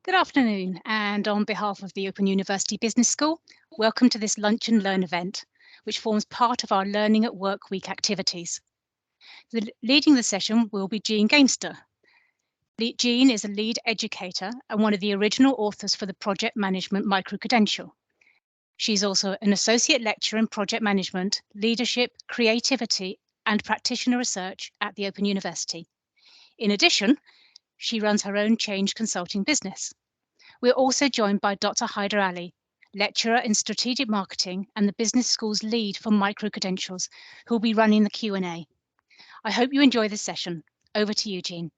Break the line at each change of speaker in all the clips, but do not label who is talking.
Good afternoon, and on behalf of the Open University Business School, welcome to this Lunch and Learn event, which forms part of our Learning at Work Week activities. Leading the session will be Jean Gamester. Jean is a lead educator and one of the original authors for the Project Management Microcredential. She's also an associate lecturer in project management, leadership, creativity, and practitioner research at the Open University. In addition, she runs her own change consulting business. We're also joined by Dr. Haider Ali, lecturer in strategic marketing and the business school's lead for microcredentials, who will be running the Q&A. I hope you enjoy this session. Over to you, Jean.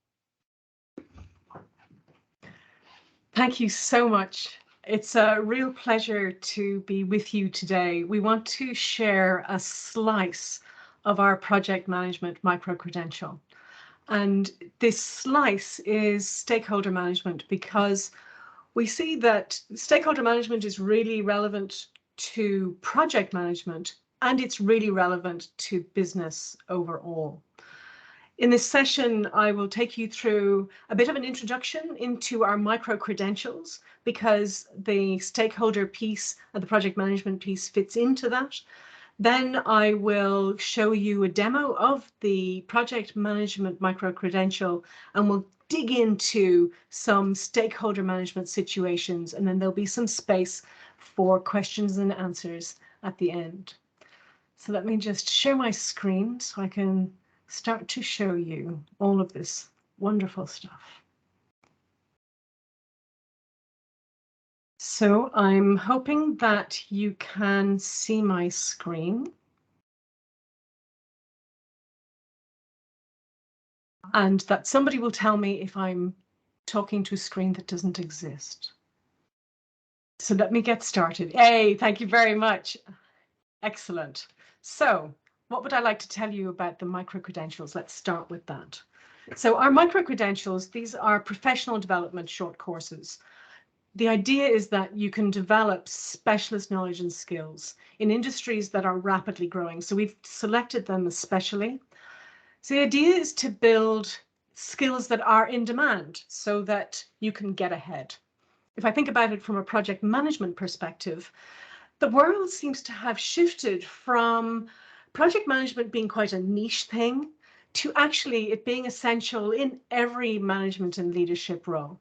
Thank you so much. It's a real pleasure to be with you today. We want to share a slice of our project management microcredential. And this slice is stakeholder management, because we see that stakeholder management is really relevant to project management, and it's really relevant to business overall. In this session, I will take you through a bit of an introduction into our micro-credentials, because the stakeholder piece and the project management piece fits into that. Then I will show you a demo of the project management micro-credential, and we'll dig into some stakeholder management situations, and then there'll be some space for questions and answers at the end. So let me just share my screen so I can start to show you all of this wonderful stuff. So I'm hoping that you can see my screen. And that somebody will tell me if I'm talking to a screen that doesn't exist. So let me get started. Hey, thank you very much. Excellent. So what would I like to tell you about the micro-credentials? Let's start with that. So our micro-credentials, these are professional development short courses. The idea is that you can develop specialist knowledge and skills in industries that are rapidly growing. So we've selected them especially. So the idea is to build skills that are in demand so that you can get ahead. If I think about it from a project management perspective, the world seems to have shifted from project management being quite a niche thing to actually it being essential in every management and leadership role.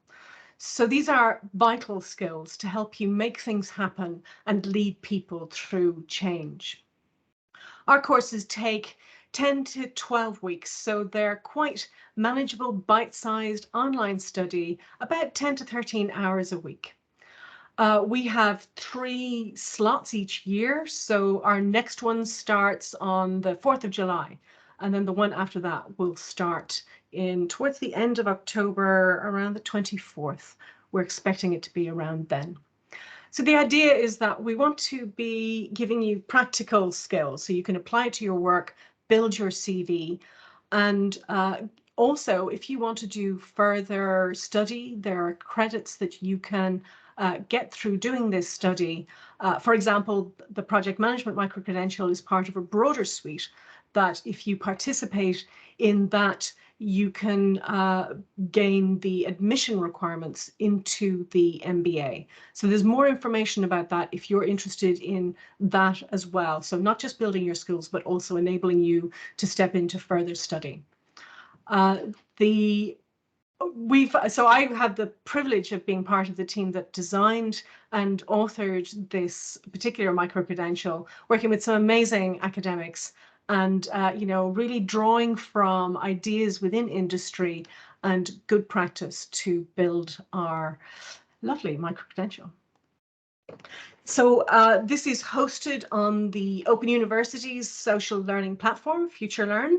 So these are vital skills to help you make things happen and lead people through change. Our courses take 10 to 12 weeks, so they're quite manageable, bite-sized online study, about 10 to 13 hours a week. We have 3 slots each year, so our next one starts on the 4th of July, and then the one after that will start towards the end of October, around the 24th. We're expecting it to be around then. So the idea is that we want to be giving you practical skills so you can apply it to your work, build your CV, and also if you want to do further study, there are credits that you can get through doing this study. For example, the project management microcredential is part of a broader suite that if you participate in that, you can gain the admission requirements into the MBA. So there's more information about that if you're interested in that as well. So not just building your skills, but also enabling you to step into further study. So I had the privilege of being part of the team that designed and authored this particular microcredential, working with some amazing academics and really drawing from ideas within industry and good practice to build our lovely microcredential. So this is hosted on the Open University's social learning platform, FutureLearn.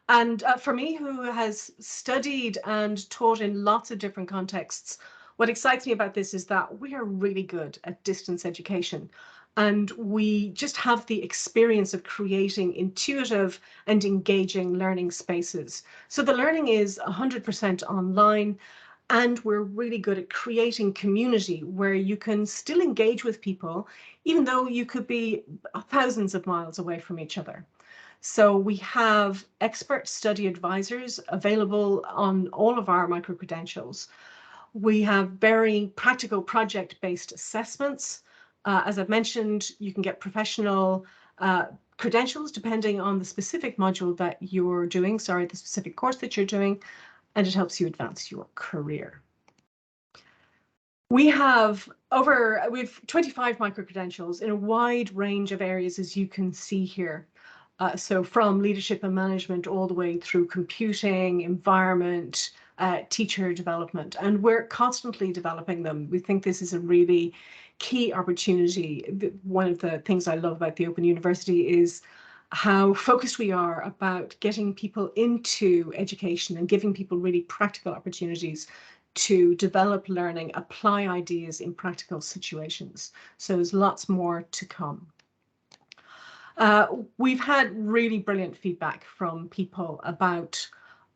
And for me, who has studied and taught in lots of different contexts, what excites me about this is that we are really good at distance education. And we just have the experience of creating intuitive and engaging learning spaces. So the learning is 100% online, and we're really good at creating community where you can still engage with people, even though you could be thousands of miles away from each other. So we have expert study advisors available on all of our microcredentials. We have very practical project-based assessments. As I've mentioned, you can get professional credentials depending on the specific module that you're doing, the specific course that you're doing, and it helps you advance your career. We have 25 microcredentials in a wide range of areas, as you can see here. So from leadership and management all the way through computing, environment, teacher development, and we're constantly developing them. We think this is a really key opportunity. One of the things I love about the Open University is how focused we are about getting people into education and giving people really practical opportunities to develop learning, apply ideas in practical situations. So there's lots more to come. We've had really brilliant feedback from people about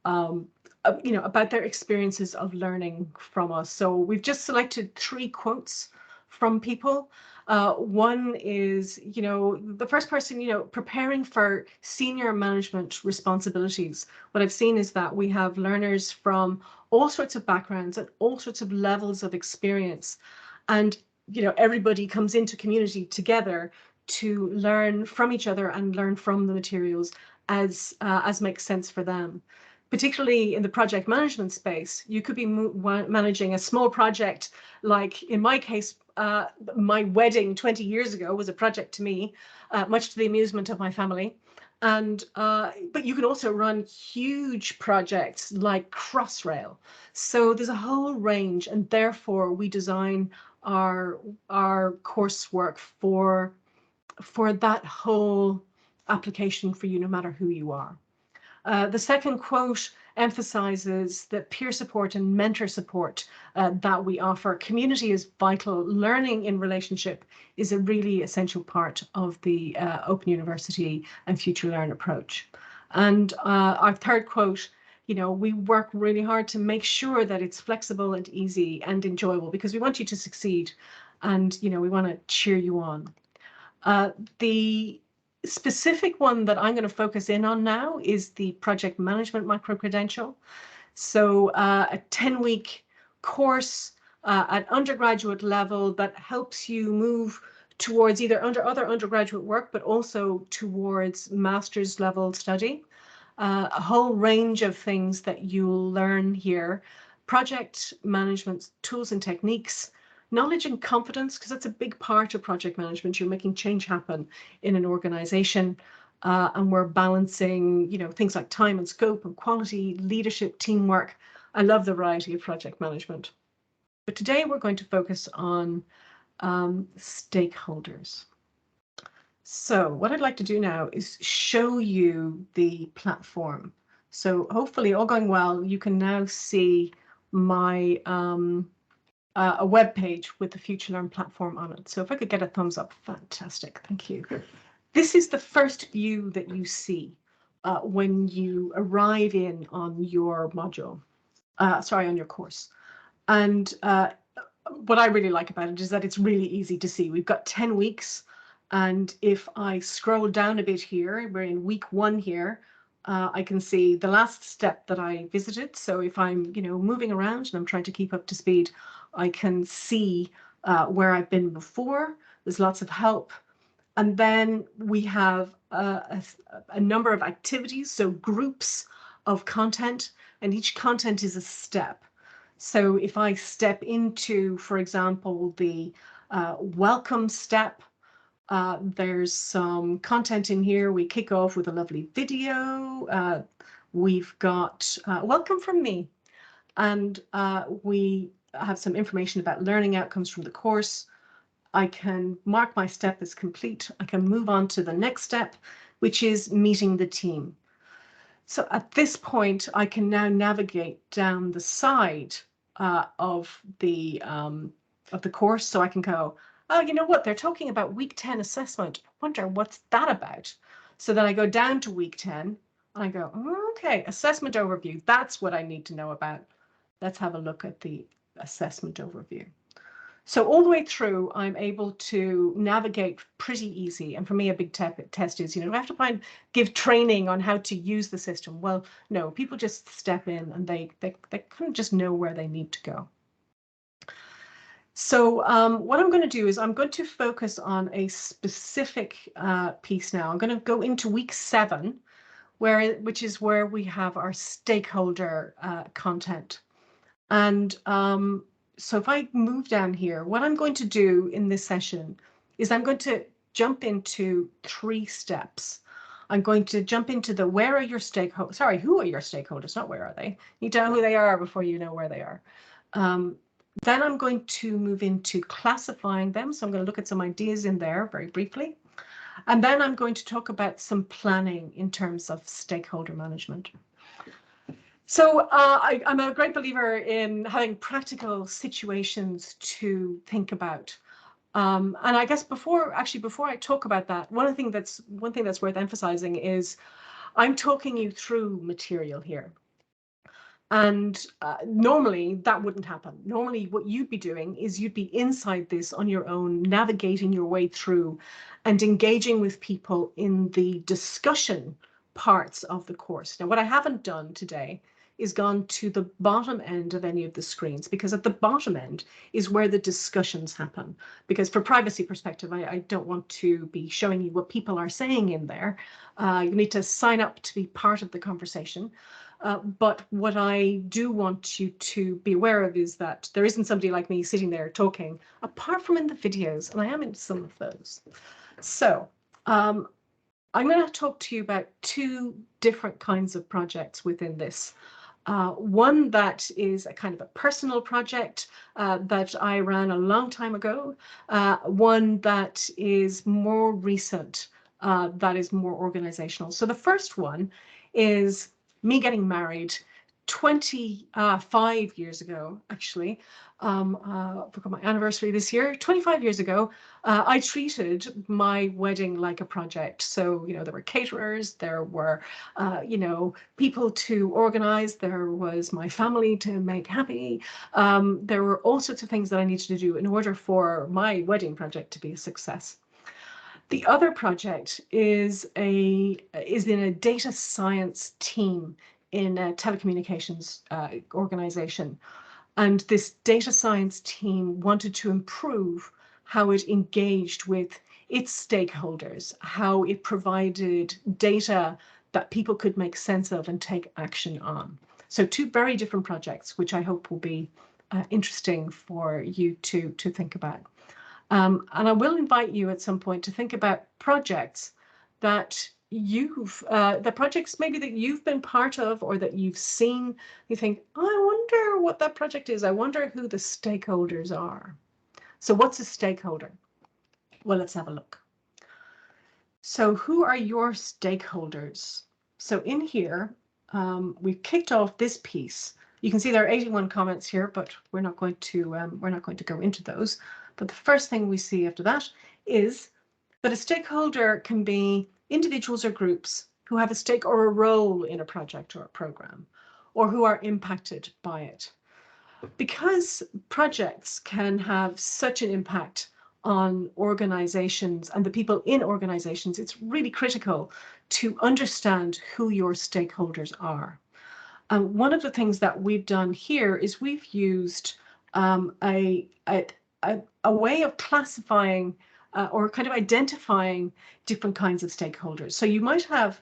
about their experiences of learning from us. So we've just selected 3 quotes from people. One is, the first person, preparing for senior management responsibilities. What I've seen is that we have learners from all sorts of backgrounds and all sorts of levels of experience. And, everybody comes into community together to learn from each other and learn from the materials as makes sense for them. Particularly in the project management space, you could be managing a small project, like in my case, my wedding 20 years ago was a project to me, much to the amusement of my family. And but you can also run huge projects like Crossrail. So there's a whole range, and therefore we design our coursework for that whole application for you, no matter who you are. The second quote emphasizes that peer support and mentor support that we offer. Community is vital. Learning in relationship is a really essential part of the Open University and Future Learn approach. And our third quote, we work really hard to make sure that it's flexible and easy and enjoyable, because we want you to succeed, and we want to cheer you on. The specific one that I'm going to focus in on now is the project management microcredential. So a 10-week course at undergraduate level that helps you move towards either other undergraduate work, but also towards master's level study. A whole range of things that you'll learn here: project management tools and techniques, knowledge and confidence, because that's a big part of project management. You're making change happen in an organization, and we're balancing, things like time and scope and quality, leadership, teamwork. I love the variety of project management. But today we're going to focus on stakeholders. So what I'd like to do now is show you the platform. So hopefully, all going well, you can now see my a web page with the Future Learn platform on it. So if I could get a thumbs up, fantastic, thank you. This is the first view that you see when you arrive in on your module, on your course. And what I really like about it is that it's really easy to see. We've got 10 weeks, and if I scroll down a bit here, we're in week 1 here. I can see the last step that I visited. So if I'm, moving around and I'm trying to keep up to speed, I can see where I've been before. There's lots of help. And then we have a number of activities, so groups of content, and each content is a step. So if I step into, for example, the welcome step, there's some content in here. We kick off with a lovely video. We've got welcome from me, and we have some information about learning outcomes from the course. I can mark my step as complete. I can move on to the next step, which is meeting the team. So at this point, I can now navigate down the side of the course. So I can go, oh, you know what? They're talking about week 10 assessment. I wonder what's that about? So then I go down to week 10 and I go, okay, assessment overview. That's what I need to know about. Let's have a look at the assessment overview. So all the way through, I'm able to navigate pretty easy. And for me, a big test is, I have to give training on how to use the system. Well, no, people just step in and they kind of just know where they need to go. So what I'm going to do is I'm going to focus on a specific piece now. I'm going to go into week 7, which is where we have our stakeholder content. And so if I move down here, what I'm going to do in this session is I'm going to jump into 3 steps. I'm going to jump into the where are your stakeholders, sorry, who are your stakeholders, not where are they. You need to know who they are before you know where they are. Then I'm going to move into classifying them. So I'm going to look at some ideas in there very briefly. And then I'm going to talk about some planning in terms of stakeholder management. So I'm a great believer in having practical situations to think about. And I guess before I talk about that, one thing that's worth emphasizing is I'm talking you through material here. And normally that wouldn't happen. Normally what you'd be doing is you'd be inside this on your own, navigating your way through and engaging with people in the discussion parts of the course. Now, what I haven't done today is gone to the bottom end of any of the screens, because at the bottom end is where the discussions happen. Because for privacy perspective, I don't want to be showing you what people are saying in there. You need to sign up to be part of the conversation. But what I do want you to be aware of is that there isn't somebody like me sitting there talking, apart from in the videos, and I am in some of those. So I'm going to talk to you about 2 different kinds of projects within this. One that is a kind of a personal project that I ran a long time ago. One that is more recent, that is more organizational. So the first one is me getting married 25 years ago, actually. I've got my anniversary this year. 25 years ago, I treated my wedding like a project. So, you know, there were caterers, there were, you know, people to organize, there was my family to make happy. There were all sorts of things that I needed to do in order for my wedding project to be a success. The other project is in a data science team in a telecommunications organization. And this data science team wanted to improve how it engaged with its stakeholders, how it provided data that people could make sense of and take action on. So 2 very different projects, which I hope will be interesting for you to think about. And I will invite you at some point to think about projects that the projects maybe that you've been part of or that you've seen. You think, oh, I wonder what that project is. I wonder who the stakeholders are. So what's a stakeholder? Well, let's have a look. So who are your stakeholders? So in here, we've kicked off this piece. You can see there are 81 comments here, but we're not going to go into those. But the first thing we see after that is that a stakeholder can be individuals or groups who have a stake or a role in a project or a program, or who are impacted by it. Because projects can have such an impact on organizations and the people in organizations, it's really critical to understand who your stakeholders are. One of the things that we've done here is we've used a way of classifying or kind of identifying different kinds of stakeholders. So you might have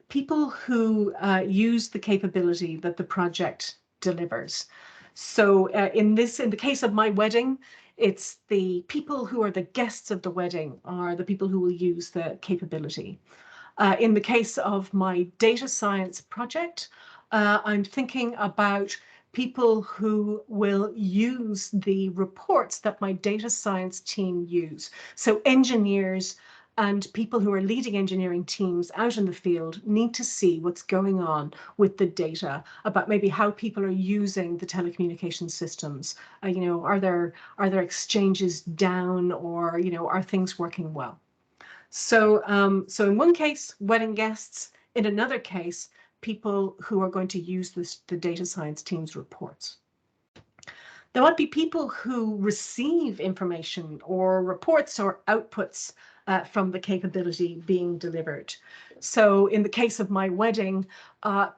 people who use the capability that the project delivers. So in the case of my wedding, it's the people who are the guests of the wedding are the people who will use the capability. In the case of my data science project, I'm thinking about people who will use the reports that my data science team use. So engineers and people who are leading engineering teams out in the field need to see what's going on with the data about maybe how people are using the telecommunication systems. You know, are there exchanges down, or, you know, are things working well? So, so in one case, wedding guests. In another case, people who are going to use the data science team's reports. There might be people who receive information or reports or outputs from the capability being delivered. So in the case of my wedding,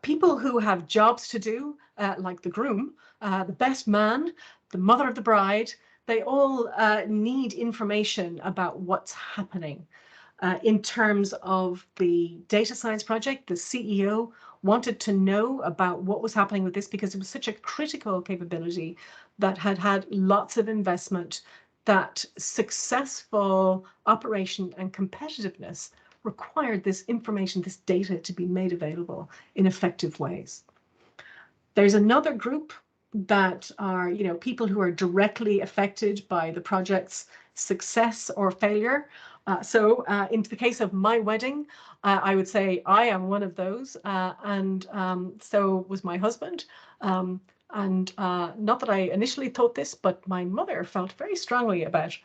people who have jobs to do, like the groom, the best man, the mother of the bride, they all need information about what's happening. In terms of the data science project, the CEO wanted to know about what was happening with this because it was such a critical capability that had lots of investment, that successful operation and competitiveness required this information, this data, to be made available in effective ways. There's another group that are, people who are directly affected by the project's success or failure. So in the case of my wedding, I would say I am one of those, and so was my husband. And not that I initially thought this, but my mother felt very strongly about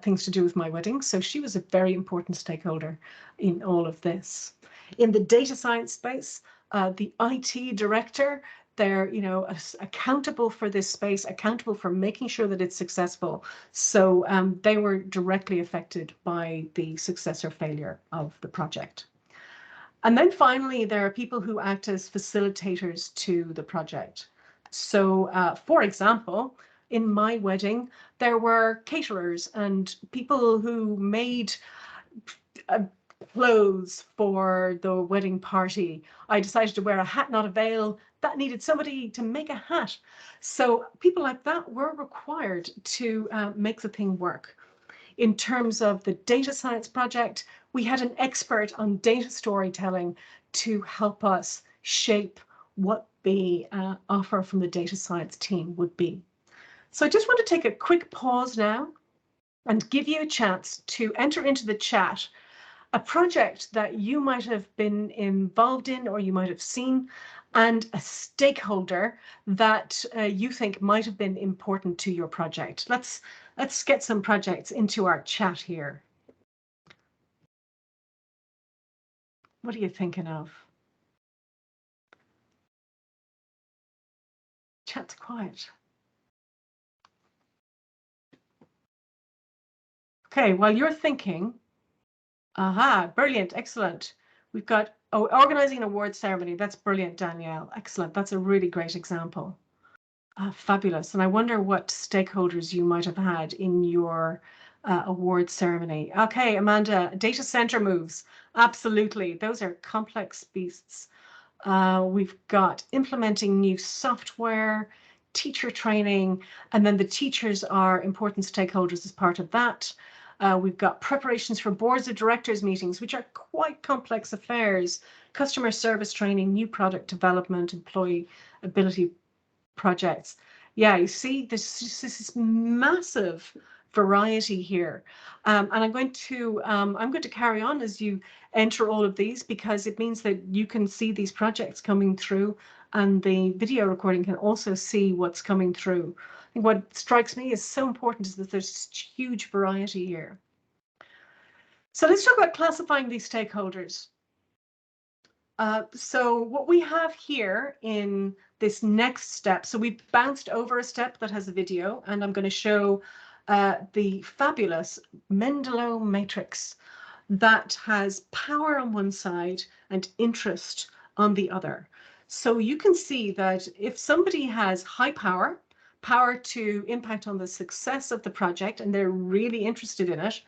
things to do with my wedding. So she was a very important stakeholder in all of this. In the data science space, the IT director, they're, accountable for this space, accountable for making sure that it's successful. So they were directly affected by the success or failure of the project. And then finally, there are people who act as facilitators to the project. So for example, in my wedding, there were caterers and people who made clothes for the wedding party. I decided to wear a hat, not a veil. That needed somebody to make a hat. So people like that were required to make the thing work. In terms of the data science project, we had an expert on data storytelling to help us shape what the offer from the data science team would be. So I just want to take a quick pause now and give you a chance to enter into the chat a project that you might have been involved in or you might have seen, and a stakeholder that you think might have been important to your project. Let's get some projects into our chat here. What are you thinking of? Chat's quiet. Okay, while you're thinking, aha, brilliant, excellent. We've got organizing an awards ceremony. That's brilliant, Danielle. Excellent. That's a really great example. Fabulous. And I wonder what stakeholders you might have had in your awards ceremony. Okay, Amanda, data center moves. Absolutely. Those are complex beasts. We've got implementing new software, teacher training, and then the teachers are important stakeholders as part of that. We've got preparations for boards of directors meetings, which are quite complex affairs, customer service training, new product development, employee ability projects. Yeah, you see, this is massive variety here. And I'm going to carry on as you enter all of these, because it means that you can see these projects coming through, and the video recording can also see what's coming through. I think what strikes me is so important is that there's huge variety here. So let's talk about classifying these stakeholders. So what we have here in this next step, so we've bounced over a step that has a video, and I'm going to show the fabulous Mendeley matrix that has power on one side and interest on the other. So you can see that if somebody has high power to impact on the success of the project, and they're really interested in it,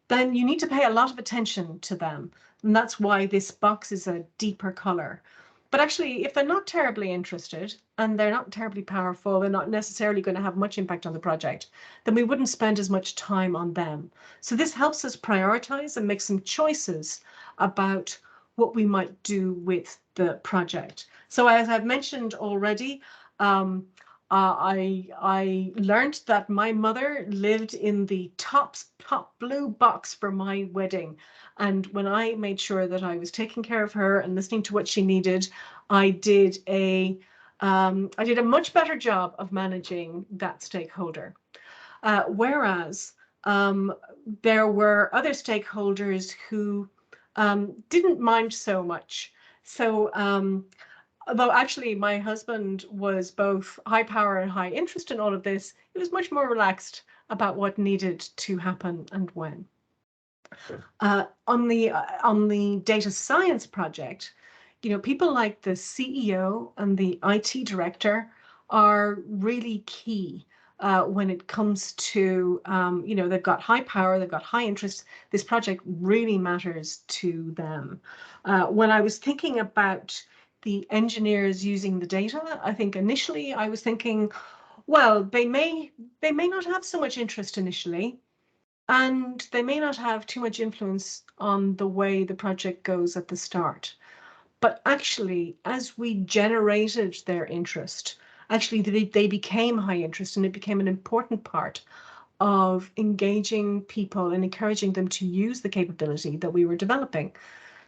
then you need to pay a lot of attention to them. And that's why this box is a deeper color. But actually, if they're not terribly interested and they're not terribly powerful, they're not necessarily going to have much impact on the project, then we wouldn't spend as much time on them. So this helps us prioritize and make some choices about what we might do with the project. So as I've mentioned already, I learned that my mother lived in the top blue box for my wedding. And when I made sure that I was taking care of her and listening to what she needed, I did a much better job of managing that stakeholder. Whereas there were other stakeholders who didn't mind so much. So although actually my husband was both high power and high interest in all of this, he was much more relaxed about what needed to happen and when. On the data science project, people like the CEO and the IT director are really key. when it comes to, they've got high power, they've got high interest. This project really matters to them. When I was thinking about the engineers using the data, I think initially I was thinking, well, they may not have so much interest initially, and they may not have too much influence on the way the project goes at the start. But actually, as we generated their interest, actually they became high interest, and it became an important part of engaging people and encouraging them to use the capability that we were developing.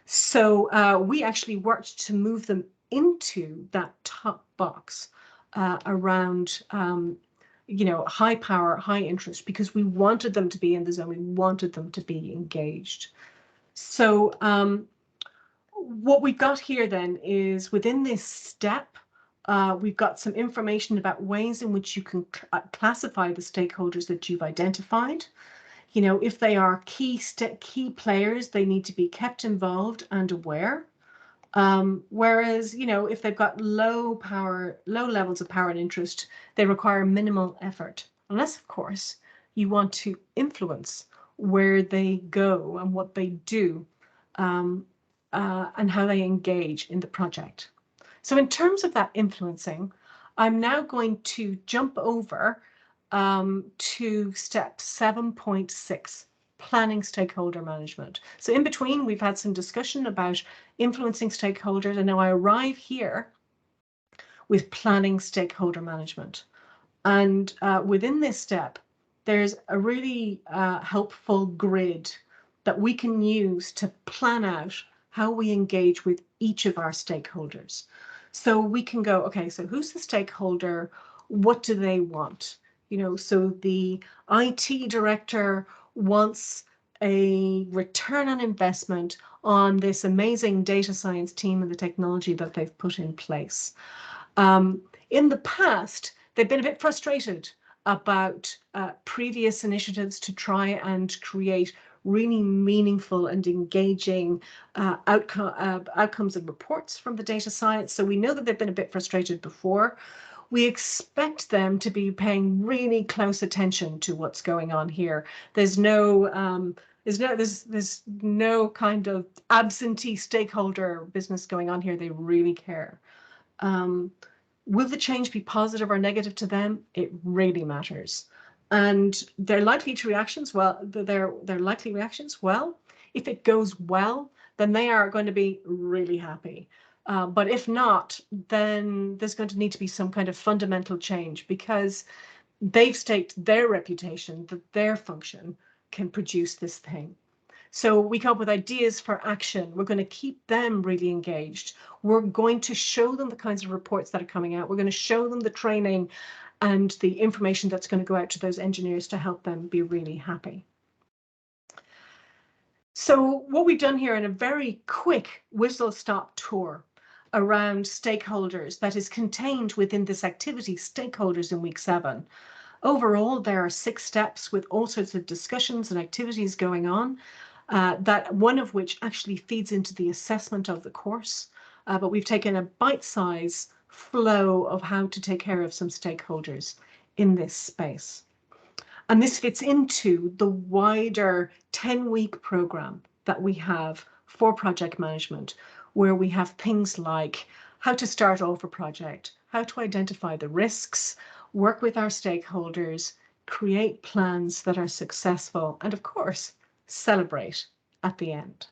So we actually worked to move them into that top box around high power, high interest, because we wanted them to be in the zone. We wanted them to be engaged. So what we've got here then is, within this step, we've got some information about ways in which you can classify the stakeholders that you've identified. If they are key players, they need to be kept involved and aware. Whereas, if they've got low levels of power and interest, they require minimal effort, unless, of course, you want to influence where they go and what they do, and how they engage in the project. So in terms of that influencing, I'm now going to jump over to step 7.6. Planning stakeholder management. So in between, we've had some discussion about influencing stakeholders, and now I arrive here with planning stakeholder management. And within this step, there's a really helpful grid that we can use to plan out how we engage with each of our stakeholders. So we can go, okay, so who's the stakeholder? What do they want? So the IT director wants a return on investment on this amazing data science team and the technology that they've put in place. In the past, they've been a bit frustrated about previous initiatives to try and create really meaningful and engaging outcomes and reports from the data science. So we know that they've been a bit frustrated before. We expect them to be paying really close attention to what's going on here. There's no kind of absentee stakeholder business going on here. They really care. Will the change be positive or negative to them? It really matters. And their likely reactions, well, if it goes well, then they are going to be really happy. But if not, then there's going to need to be some kind of fundamental change, because they've staked their reputation that their function can produce this thing. So we come up with ideas for action. We're going to keep them really engaged. We're going to show them the kinds of reports that are coming out. We're going to show them the training and the information that's going to go out to those engineers to help them be really happy. So what we've done here in a very quick whistle-stop tour around stakeholders that is contained within this activity, stakeholders in week 7. Overall, there are 6 steps with all sorts of discussions and activities going on, that one of which actually feeds into the assessment of the course. But we've taken a bite-size flow of how to take care of some stakeholders in this space. And this fits into the wider 10-week program that we have for project management, where we have things like how to start off a project, how to identify the risks, work with our stakeholders, create plans that are successful, and of course, celebrate at the end.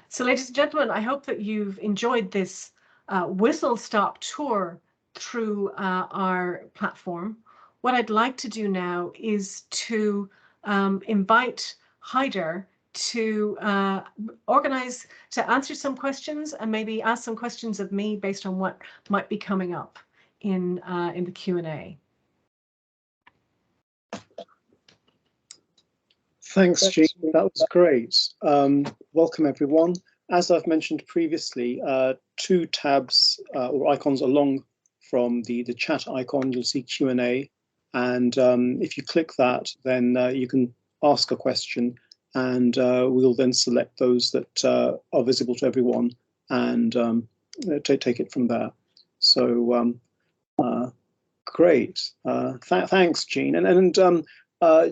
So ladies and gentlemen, I hope that you've enjoyed this whistle-stop tour through our platform. What I'd like to do now is to invite Haider to organize, to answer some questions, and maybe ask some questions of me based on what might be coming up in the Q&A.
Thanks, Jean. That was great. Welcome, everyone. As I've mentioned previously, 2 tabs or icons along from the chat icon, you'll see Q&A. And if you click that, then you can ask a question, and we'll then select those that are visible to everyone and take it from there. So Great. Thanks, Jean. And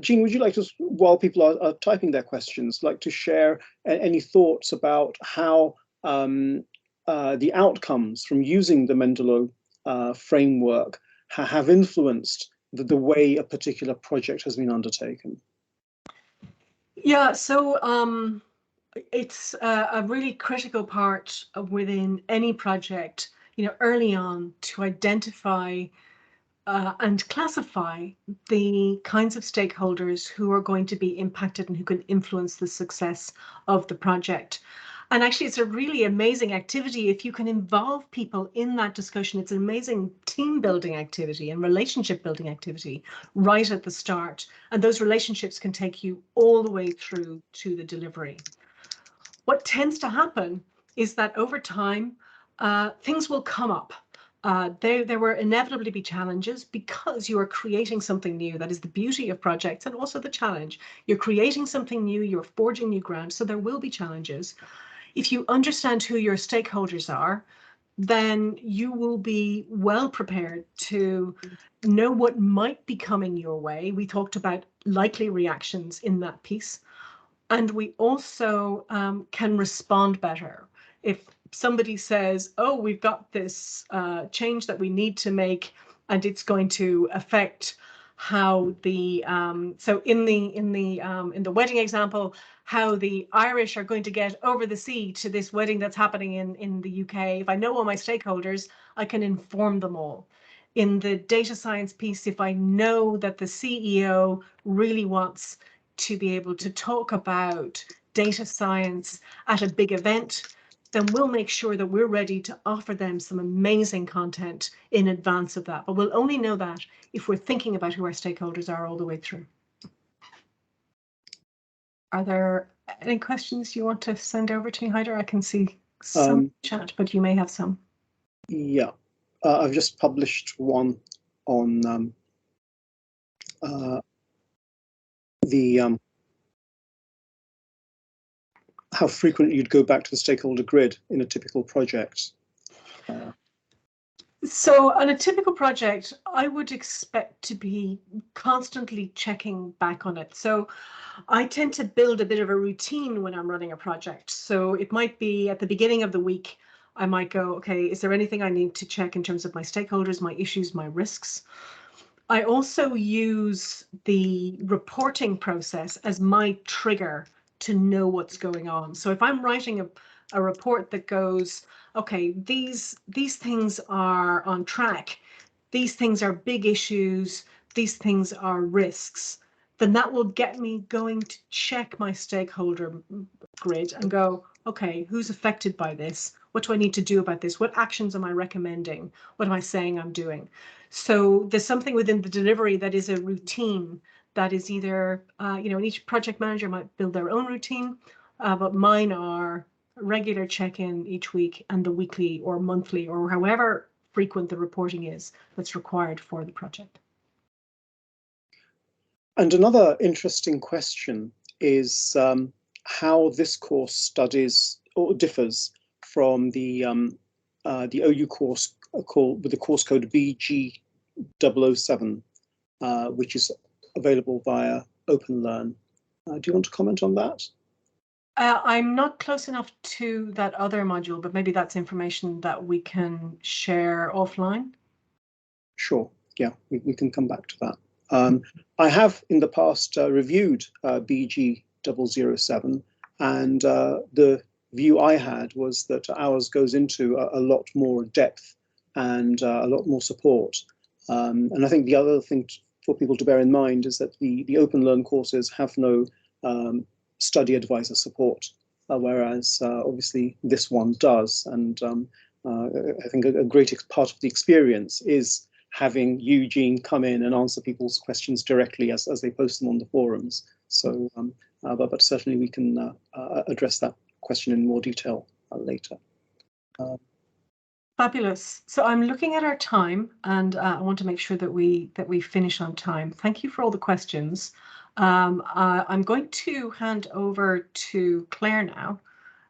Jean, would you like to, while people are typing their questions, like to share any thoughts about how the outcomes from using the Mendeley framework have influenced the way a particular project has been undertaken?
Yeah, so it's a really critical part within any project, early on, to identify and classify the kinds of stakeholders who are going to be impacted and who can influence the success of the project. And actually, it's a really amazing activity if you can involve people in that discussion. It's an amazing team building activity and relationship building activity right at the start. And those relationships can take you all the way through to the delivery. What tends to happen is that over time, things will come up. There will inevitably be challenges because you are creating something new. That is the beauty of projects and also the challenge. You're creating something new, you're forging new ground, so there will be challenges. If you understand who your stakeholders are, then you will be well prepared to know what might be coming your way. We talked about likely reactions in that piece. And we also can respond better. If somebody says, oh, we've got this change that we need to make, and it's going to affect how the so in the wedding example, how the Irish are going to get over the sea to this wedding that's happening in the UK. If I know all my stakeholders, I can inform them all. In the data science piece, if I know that the CEO really wants to be able to talk about data science at a big event, then we'll make sure that we're ready to offer them some amazing content in advance of that. But we'll only know that if we're thinking about who our stakeholders are all the way through. Are there any questions you want to send over to me, Haider? I can see some chat, but you may have some.
Yeah, I've just published one on how frequently you'd go back to the stakeholder grid in a typical project.
So on a typical project, I would expect to be constantly checking back on it. So I tend to build a bit of a routine when I'm running a project. So it might be at the beginning of the week, I might go, okay, is there anything I need to check in terms of my stakeholders, my issues, my risks? I also use the reporting process as my trigger to know what's going on. So if I'm writing a report that goes, okay, these things are on track, these things are big issues, these things are risks, then that will get me going to check my stakeholder grid and go, okay, who's affected by this? What do I need to do about this? What actions am I recommending? What am I saying I'm doing? So there's something within the delivery that is a routine that is either, and each project manager might build their own routine, but mine are regular check-in each week and the weekly or monthly or however frequent the reporting is that's required for the project.
And another interesting question is how this course studies or differs from the OU course called with the course code BG007, which is available via OpenLearn. Do you want to comment on that?
I'm not close enough to that other module, but maybe that's information that we can share offline.
Sure, yeah, we can come back to that. I have in the past reviewed BG007, and the view I had was that ours goes into a lot more depth and a lot more support. And I think the other thing for people to bear in mind is that the OpenLearn courses have no study advisor support, whereas obviously this one does. And I think a great part of the experience is having Eugene come in and answer people's questions directly as they post them on the forums. So, but certainly we can address that question in more detail later.
Fabulous. So I'm looking at our time, and I want to make sure that we finish on time. Thank you for all the questions. I'm going to hand over to Claire now,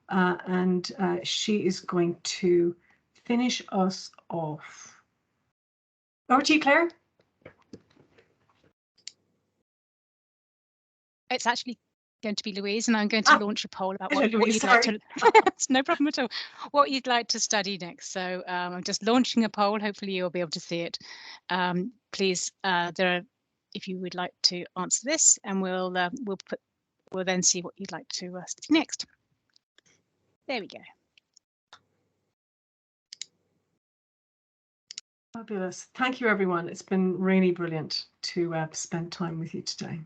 and she is going to finish us off. Over to you, Claire.
It's actually going to be Louise, and I'm going to launch a poll about what
Louise,
you'd like to. It's no problem at all. What you'd like to study next. So I'm just launching a poll. Hopefully you'll be able to see it. Please, if you would like to answer this, and we'll then see what you'd like to study next. There we go.
Fabulous. Thank you, everyone. It's been really brilliant to spend time with you today.